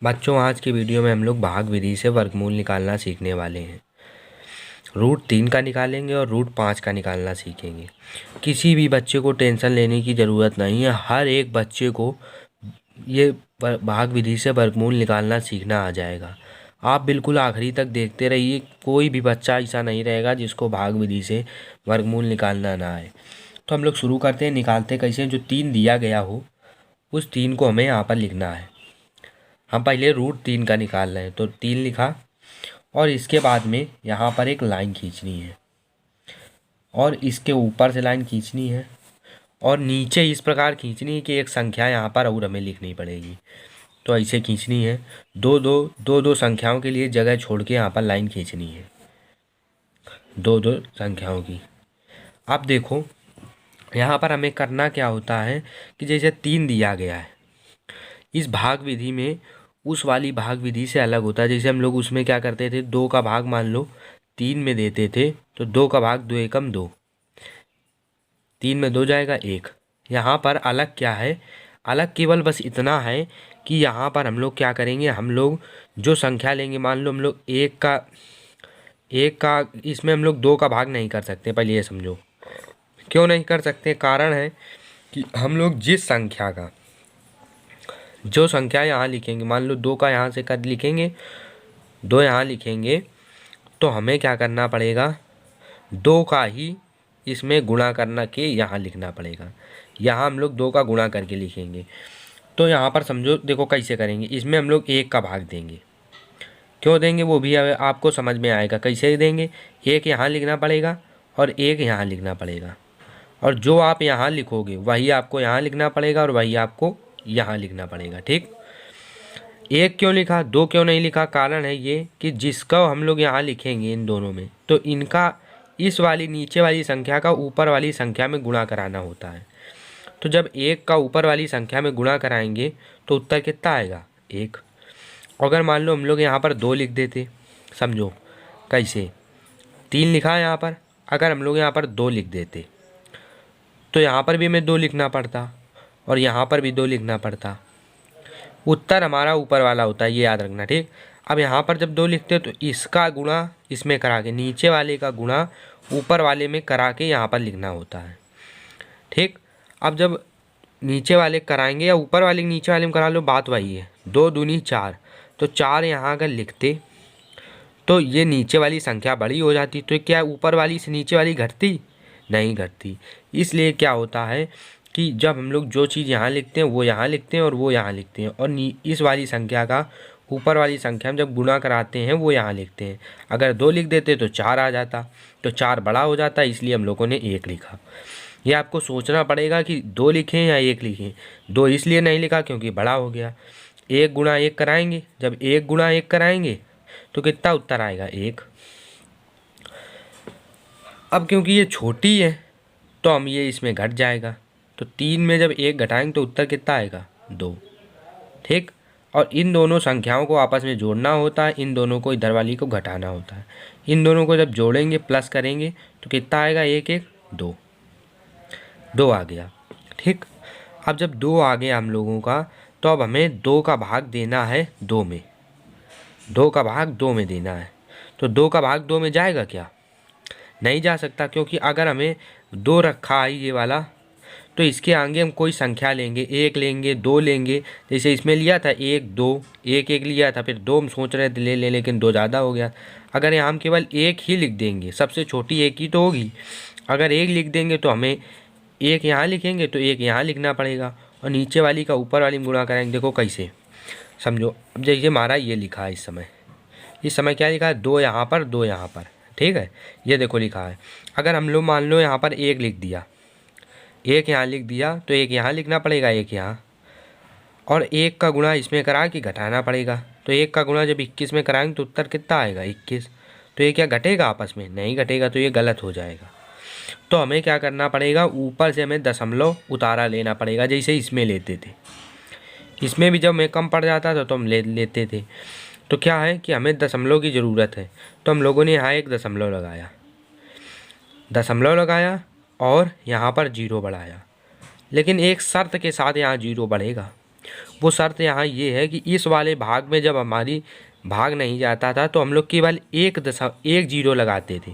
बच्चों, आज की वीडियो में हम लोग भाग विधि से वर्गमूल निकालना सीखने वाले हैं। रूट 3 का निकालेंगे और रूट 5 का निकालना सीखेंगे। किसी भी बच्चे को टेंशन लेने की ज़रूरत नहीं है। हर एक बच्चे को ये भाग विधि से वर्गमूल निकालना सीखना आ जाएगा। आप बिल्कुल आखिरी तक देखते रहिए। कोई भी बच्चा ऐसा नहीं रहेगा जिसको भाग विधि से वर्गमूल निकालना ना आए। तो हम लोग शुरू करते हैं। निकालते कैसे? जो 3 दिया गया हो उस 3 को हमें यहाँ पर लिखना है। हम पहले रूट 3 का निकाल रहे हैं तो 3 लिखा और इसके बाद में यहाँ पर एक लाइन खींचनी है और इसके ऊपर से लाइन खींचनी है और नीचे इस प्रकार खींचनी है कि एक संख्या यहाँ पर और हमें लिखनी पड़ेगी। तो ऐसे खींचनी है। दो संख्याओं के लिए जगह छोड़ के यहाँ पर लाइन खींचनी है, दो संख्याओं की। अब देखो यहाँ पर हमें करना क्या होता है कि जैसे 3 दिया गया है, इस भाग विधि में उस वाली भाग विधि से अलग होता है। जैसे हम लोग उसमें क्या करते थे, 2 का भाग मान लो 3 में देते थे तो 2 का भाग 2 एकम 2, 3 में 2 जाएगा 1। यहाँ पर अलग क्या है? अलग केवल बस इतना है कि यहाँ पर हम लोग क्या करेंगे, हम लोग जो संख्या लेंगे, मान लो हम लोग एक का इसमें हम लोग 2 का भाग नहीं कर सकते। पहले ये समझो क्यों नहीं कर सकते। कारण है कि हम लोग जिस संख्या का जो संख्या यहाँ लिखेंगे, मान लो 2 का यहाँ से कर लिखेंगे, 2 यहाँ लिखेंगे तो हमें क्या करना पड़ेगा, 2 का ही इसमें गुणा करना के यहाँ लिखना पड़ेगा। यहाँ हम लोग 2 का गुणा करके लिखेंगे। तो यहाँ पर समझो, देखो कैसे करेंगे। इसमें हम लोग 1 का भाग देंगे। क्यों देंगे वो भी आपको समझ में आएगा। कैसे देंगे? 1 यहाँ लिखना पड़ेगा और 1 यहाँ लिखना पड़ेगा, और जो आप यहाँ लिखोगे वही आपको यहाँ लिखना पड़ेगा और वही आपको यहाँ लिखना पड़ेगा। ठीक। 1 क्यों लिखा, 2 क्यों नहीं लिखा? कारण है ये कि जिसका हम लोग यहाँ लिखेंगे इन दोनों में, तो इनका इस वाली नीचे वाली संख्या का ऊपर वाली संख्या में गुणा कराना होता है। तो जब 1 का ऊपर वाली संख्या में गुणा कराएंगे तो उत्तर कितना आएगा? 1। अगर मान लो हम लोग यहाँ पर 2 लिख देते, समझो कैसे, 3 लिखा है यहाँ पर, अगर हम लोग यहाँ पर 2 लिख देते तो यहाँ पर भी हमें 2 लिखना पड़ता और यहाँ पर भी 2 लिखना पड़ता। उत्तर हमारा ऊपर वाला होता है, ये याद रखना। ठीक। अब यहाँ पर जब 2 लिखते हैं तो इसका गुणा इसमें करा के, नीचे वाले का गुणा ऊपर वाले में करा के यहाँ पर लिखना होता है। ठीक। अब जब नीचे वाले कराएंगे या ऊपर वाले नीचे वाले में करा लो, बात वही है। 2 दूनी 4, तो 4 यहाँ अगर लिखते तो ये नीचे वाली संख्या बड़ी हो जाती, तो क्या ऊपर वाली से नीचे वाली घटती? नहीं घटती। इसलिए क्या होता है कि जब हम लोग जो चीज़ यहाँ लिखते हैं वो यहाँ लिखते हैं और वो यहाँ लिखते हैं, और इस वाली संख्या का ऊपर वाली संख्या में जब गुणा कराते हैं वो यहाँ लिखते हैं। अगर 2 लिख देते तो 4 आ जाता, तो 4 बड़ा हो जाता, इसलिए हम लोगों ने 1 लिखा। ये आपको सोचना पड़ेगा कि 2 लिखें या 1 लिखें। 2 इसलिए नहीं लिखा क्योंकि बड़ा हो गया। 1 गुणा 1 कराएंगे, जब 1 गुणा 1 कराएंगे तो कितना उत्तर आएगा? 1। अब क्योंकि ये छोटी है तो हम ये इसमें घट जाएगा, तो 3 में जब 1 घटाएंगे तो उत्तर कितना आएगा? 2। ठीक। और इन दोनों संख्याओं को आपस में जोड़ना होता है, इन दोनों को इधर वाली को घटाना होता है। इन दोनों को जब जोड़ेंगे प्लस करेंगे तो कितना आएगा? 1 1 2, 2 आ गया। ठीक। अब जब 2 आ गया हम लोगों का, तो अब हमें 2 का भाग देना है 2 में। 2 का भाग 2 में देना है, तो 2 का भाग 2 में जाएगा क्या? नहीं जा सकता, क्योंकि अगर हमें 2 रखा है ये वाला, तो इसके आगे हम कोई संख्या लेंगे, 1 लेंगे, 2 लेंगे। जैसे इसमें लिया था 1 2, 1 1 लिया था, फिर 2 हम सोच रहे थे ले लेकिन 2 ज़्यादा हो गया। अगर यहाँ हम केवल 1 ही लिख देंगे, सबसे छोटी 1 ही तो होगी। अगर 1 लिख देंगे तो हमें 1 यहाँ लिखेंगे तो 1 यहाँ लिखना पड़ेगा, और नीचे वाली का ऊपर वाली में गुणा कराएंगे। देखो कैसे, समझो। अब जैसे हमारा ये लिखा है, इस समय क्या लिखा है? 2 यहाँ पर, 2 यहाँ पर। ठीक है, ये देखो लिखा है। अगर हम लोग मान लो यहाँ पर 1 लिख दिया, 1 यहाँ लिख दिया, तो 1 यहाँ लिखना पड़ेगा, 1 यहाँ, और 1 का गुणा इसमें करा कि घटाना पड़ेगा। तो 1 का गुणा जब 21 में कराएंगे तो उत्तर कितना आएगा? 21। तो ये क्या घटेगा आपस में? नहीं घटेगा, तो ये गलत हो जाएगा। तो हमें क्या करना पड़ेगा, ऊपर से हमें दशमलव उतारा लेना पड़ेगा, जैसे इसमें लेते थे। इसमें भी जब हमें कम पड़ जाता था तो हम लेते थे। तो क्या है कि हमें दशमलव की ज़रूरत है, तो हम लोगों ने यहाँ एक दशमलव लगाया और यहाँ पर 0 बढ़ाया, लेकिन एक शर्त के साथ यहाँ 0 बढ़ेगा। वो शर्त यहाँ ये है कि इस वाले भाग में जब हमारी भाग नहीं जाता था तो हम लोग केवल एक जीरो लगाते थे,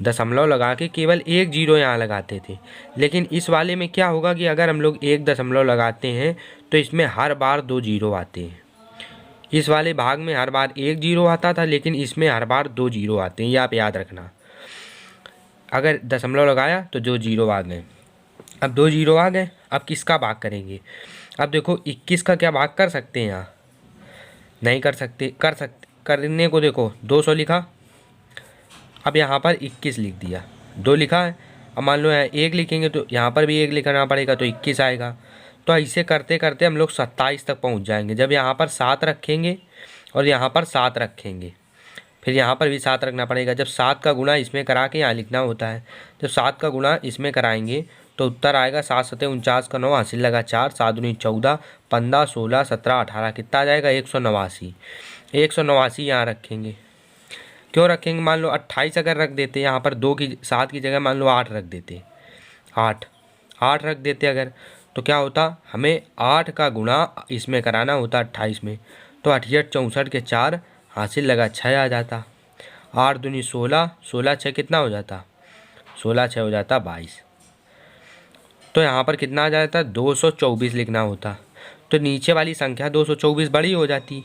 दशमलव लगा के केवल एक जीरो यहाँ लगाते थे। लेकिन इस वाले में क्या होगा कि अगर हम लोग एक दशमलव लगाते हैं तो इसमें हर बार दो जीरो आते हैं। इस वाले भाग में हर बार एक जीरो आता था, लेकिन इसमें हर बार दो जीरो आते हैं, ये आप याद रखना। अगर दशमलव लगाया तो दो जीरो आ गए। अब दो जीरो आ गए, अब किसका भाग करेंगे? अब देखो 21 का क्या भाग कर सकते हैं? यहाँ नहीं कर सकते, करने को देखो 200 लिखा, अब यहाँ पर 21 लिख दिया, 2 लिखा है। अब मान लो यहाँ 1 लिखेंगे तो यहाँ पर भी 1 लिखना पड़ेगा, तो 21 आएगा। तो ऐसे करते करते हम लोग 27 तक पहुँच जाएंगे। जब यहाँ पर 7 रखेंगे और यहाँ पर 7 रखेंगे, फिर यहाँ पर भी 7 रखना पड़ेगा। जब 7 का गुणा इसमें करा के यहाँ लिखना होता है, जब 7 का गुणा इसमें कराएंगे तो उत्तर आएगा 7 सते 49 का 9 हासिल लगा 4, 7 दूनी 14, 15, 16, 17, 18, कितना आ जाएगा? 189। 189 यहाँ रखेंगे। क्यों रखेंगे? मान लो 28 अगर रख देते, यहाँ पर 7 की जगह मान लो 8 रख देते, 8 रख देते अगर, तो क्या होता? हमें 8 का गुणा इसमें कराना होता 28 में, तो 68 64 के 4 हासिल लगा 6 आ जाता। 8 दूनी 16, 16 6 कितना हो जाता? 16 6 हो जाता 22। तो यहाँ पर कितना आ जाता? 224 लिखना होता। तो नीचे वाली संख्या 224 बड़ी हो जाती,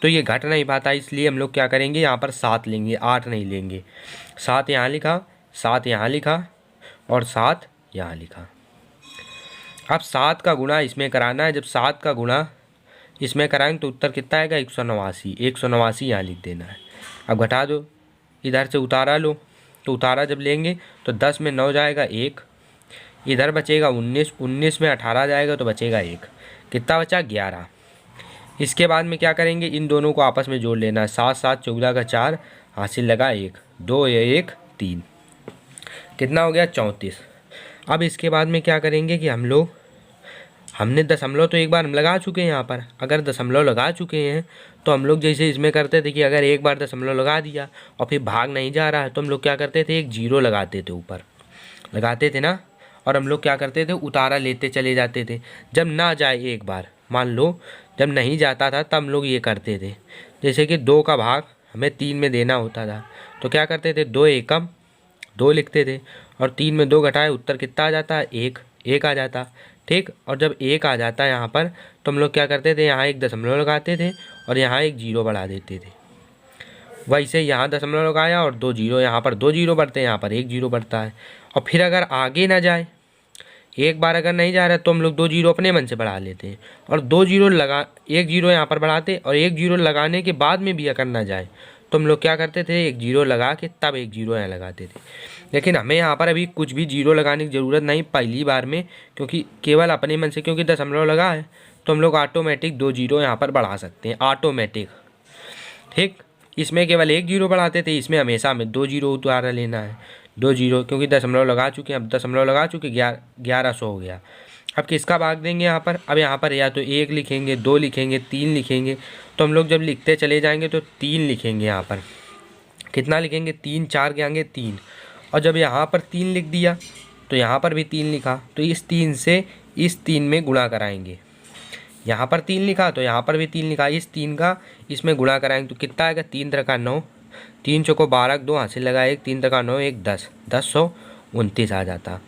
तो ये घट नहीं पाता। इसलिए हम लोग क्या करेंगे? यहाँ पर 7 लेंगे, 8 नहीं लेंगे। 7 यहाँ लिखा, 7 यहाँ लिखा और 7 यहाँ लिखा। अब 7 का गुणा इसमें कराना है। जब 7 का गुणा इसमें कराएंगे तो उत्तर कितना आएगा? 189। 189 यहाँ लिख देना है। अब घटा दो, इधर से उतारा लो, तो उतारा जब लेंगे तो 10 में 9 जाएगा 1, इधर बचेगा 19, 19 में 18 जाएगा तो बचेगा 1, कितना बचा? 11। इसके बाद में क्या करेंगे? इन दोनों को आपस में जोड़ लेना है। 7 7 14 का 4 हासिल लगा 1, 2 1 3, कितना हो गया? 34। अब इसके बाद में क्या करेंगे कि हमने दशमलव तो एक बार हम लगा चुके हैं यहाँ पर। अगर दशमलव लगा चुके हैं तो हम लोग जैसे इसमें करते थे कि अगर एक बार दशमलव लगा दिया और फिर भाग नहीं जा रहा है तो हम लोग क्या करते थे? एक जीरो लगाते थे, ऊपर लगाते थे ना, और हम लोग क्या करते थे? उतारा लेते चले जाते थे। जब ना जाए एक बार, मान लो जब नहीं जाता था तब हम लोग ये करते थे, जैसे कि 2 का भाग हमें 3 में देना होता था, तो क्या करते थे? 2 एकम 2 लिखते थे और 3 में 2 घटाए, उत्तर कितना आ जाता है? 1, 1 आ जाता। ठीक, और जब 1 आ जाता है यहाँ पर तो हम लोग क्या करते थे? यहाँ एक दशमलव लगाते थे और यहाँ एक जीरो बढ़ा देते थे। वैसे यहाँ दशमलव लगाया और 2 जीरो, यहाँ पर 2 जीरो बढ़ते हैं, यहाँ पर 1 जीरो बढ़ता है। और फिर अगर आगे ना जाए, एक बार अगर नहीं जा रहा है तो हम लोग 2 जीरो अपने मन से बढ़ा लेते हैं और 2 जीरो लगा, 1 जीरो यहाँ पर बढ़ाते, और 1 जीरो लगाने के बाद में भी अगर ना जाए तो हम लोग क्या करते थे? 1 जीरो लगा के तब 1 जीरो यहाँ लगाते थे। लेकिन हमें यहाँ पर अभी कुछ भी जीरो लगाने की ज़रूरत नहीं पहली बार में, क्योंकि केवल अपने मन से, क्योंकि दशमलव लगा है तो हम लोग ऑटोमेटिक 2 जीरो यहाँ पर बढ़ा सकते हैं, ऑटोमेटिक। ठीक, इसमें केवल 1 जीरो बढ़ाते थे, इसमें हमेशा हमें 2 जीरो उतारा लेना है, 2 जीरो, क्योंकि दशमलव लगा चुके हैं। अब दशमलव लगा चुके, 1100 हो गया। अब किसका भाग देंगे यहाँ पर? अब यहाँ पर या तो 1 लिखेंगे, 2 लिखेंगे, 3 लिखेंगे। तो हम लोग जब लिखते चले जाएंगे तो 3 लिखेंगे। यहाँ पर कितना लिखेंगे? 3 4 के आगे 3, और जब यहाँ पर 3 लिख दिया तो यहाँ पर भी 3 लिखा, तो इस 3 से इस 3 में गुणा कराएंगे। यहाँ पर 3 लिखा तो यहाँ पर भी 3 लिखा, इस 3 का इसमें गुणा कराएंगे तो कितना आएगा? 3 3 9, 3 चौको 12, 2 हासिल लगा 1, 3 3 9 1 10, 1029 आ जाता।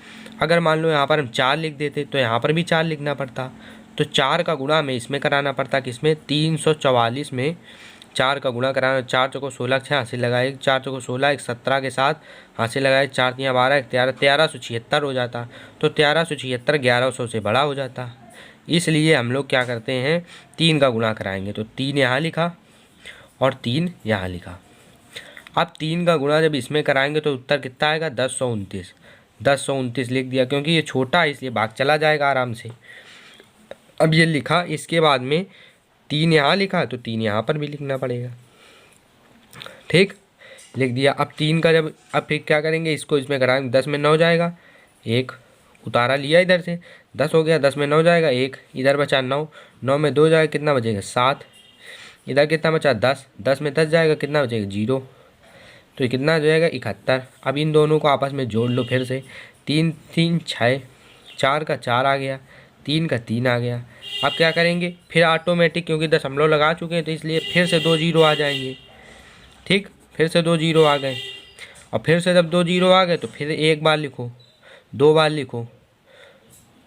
अगर मान लो यहाँ पर हम 4 लिख देते तो यहाँ पर भी 4 लिखना पड़ता, तो 4 का गुणा हमें इसमें कराना पड़ता, किसमें? 344 में 4 का गुणा कराना। 4 चौको 16, 6 हासिल लगा 1, 4 चौको 16, 1 17 के साथ हासिल लगाए, 4 3 12, 1 13, 1376 हो जाता। तो 1376 1100 से बड़ा हो जाता। इसलिए हम लोग क्या करते हैं? 3 का गुणा कराएंगे, तो 3 यहाँ लिखा और 3 यहाँ लिखा। अब 3 का गुणा जब इसमें कराएंगे तो उत्तर कितना आएगा? 1029। 1029 लिख दिया, क्योंकि ये छोटा है इसलिए भाग चला जाएगा आराम से। अब ये लिखा, इसके बाद में 3 यहाँ लिखा तो 3 यहाँ पर भी लिखना पड़ेगा। ठीक, लिख दिया। अब 3 का जब, अब फिर क्या करेंगे? इसको इसमें कराएंगे, 10 में 9 जाएगा 1, उतारा लिया इधर से, 10 हो गया, 10 में 9 जाएगा 1, इधर बचा 9, 9 में 2 जाएगा, कितना बचेगा? 7, इधर कितना बचा? 10, 10 में 10 जाएगा, कितना बचेगा? 0, तो ये कितना हो जाएगा? 71। अब इन दोनों को आपस में जोड़ लो फिर से, 3 3 6, 4 का 4 आ गया, 3 का 3 आ गया, अब क्या करेंगे, फिर ऑटोमेटिक, क्योंकि दशमलव लगा चुके हैं तो इसलिए फिर से 2 जीरो आ जाएंगे। ठीक, फिर से 2 जीरो आ गए, और फिर से जब 2 जीरो आ गए तो फिर एक बार लिखो, 2 बार लिखो,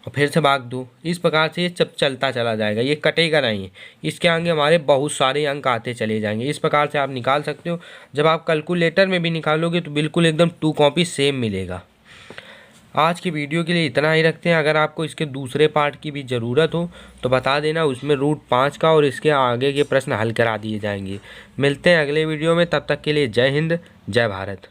और फिर से भाग दो। इस प्रकार से ये सब चलता चला जाएगा, ये कटेगा नहीं। इसके आगे हमारे बहुत सारे अंक आते चले जाएंगे। इस प्रकार से आप निकाल सकते हो। जब आप कैलकुलेटर में भी निकालोगे तो बिल्कुल एकदम 2 कॉपी सेम मिलेगा। आज की वीडियो के लिए इतना ही रखते हैं। अगर आपको इसके दूसरे पार्ट की भी ज़रूरत हो तो बता देना, उसमें रूट 5 का और इसके आगे के प्रश्न हल करा दिए जाएंगे। मिलते हैं अगले वीडियो में, तब तक के लिए जय हिंद, जय भारत।